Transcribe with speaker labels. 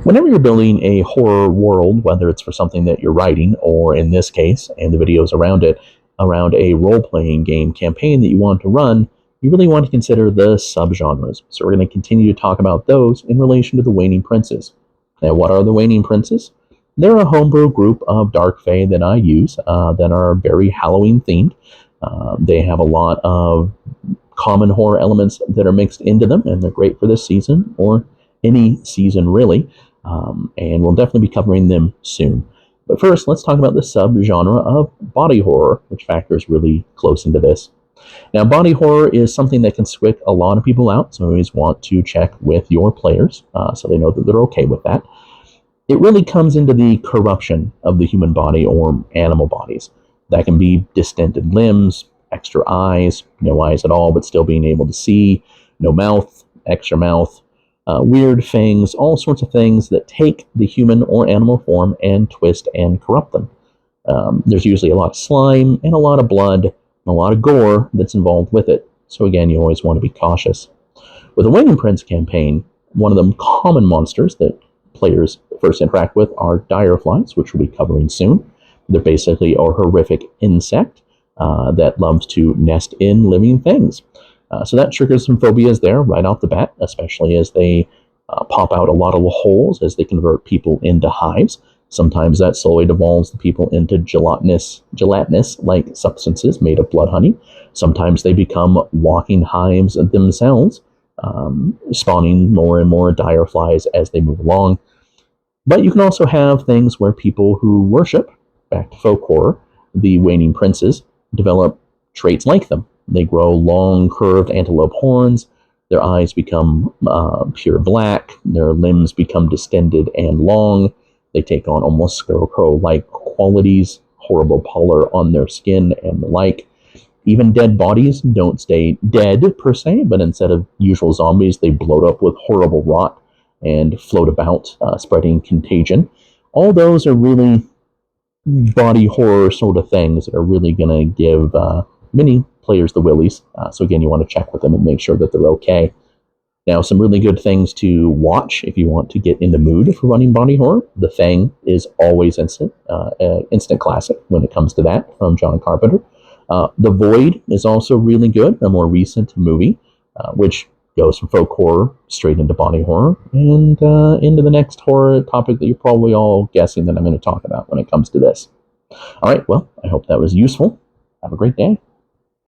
Speaker 1: Whenever you're building a horror world, whether it's for something that you're writing, or in this case, and the videos around it, around a role-playing game campaign that you want to run, you really want to consider the subgenres. So we're going to continue to talk about those in relation to the Waning Princes. Now, what are the Waning Princes? They're a homebrew group of Dark Fae that I use that are very Halloween themed. They have a lot of common horror elements that are mixed into them, and they're great for this season, or any season really, and we'll definitely be covering them soon. But first, let's talk about the subgenre of body horror, which factors really close into this. Now, body horror is something that can squick a lot of people out, so you always want to check with your players so they know that they're okay with that. It really comes into the corruption of the human body or animal bodies. That can be distended limbs, extra eyes, no eyes at all but still being able to see, no mouth, extra mouth, weird fangs, all sorts of things that take the human or animal form and twist and corrupt them. There's usually a lot of slime and a lot of blood and a lot of gore that's involved with it. So again, you always want to be cautious. With the Waning Prince campaign, one of the common monsters that players first interact with are direflies, which we'll be covering soon. They're basically a horrific insect that loves to nest in living things. So that triggers some phobias there right off the bat, especially as they pop out a lot of holes as they convert people into hives. Sometimes that slowly devolves the people into gelatinous-like substances made of blood honey. Sometimes they become walking hives themselves, spawning more and more direflies as they move along. But you can also have things where people who worship, back to folk horror, the Waning Princes, develop traits like them. They grow long, curved antelope horns, their eyes become pure black, their limbs become distended and long, they take on almost scarecrow-like qualities, horrible pallor on their skin, and the like. Even dead bodies don't stay dead, per se, but instead of usual zombies, they bloat up with horrible rot and float about, spreading contagion. All those are really body horror sort of things that are really going to give many players the willies. So again, you want to check with them and make sure that they're okay. Now, some really good things to watch if you want to get in the mood for running body horror. The Thing is always instant classic when it comes to that, from John Carpenter. The Void is also really good, a more recent movie, which goes from folk horror straight into body horror and into the next horror topic that you're probably all guessing that I'm going to talk about when it comes to this. All right, well, I hope that was useful. Have a great day.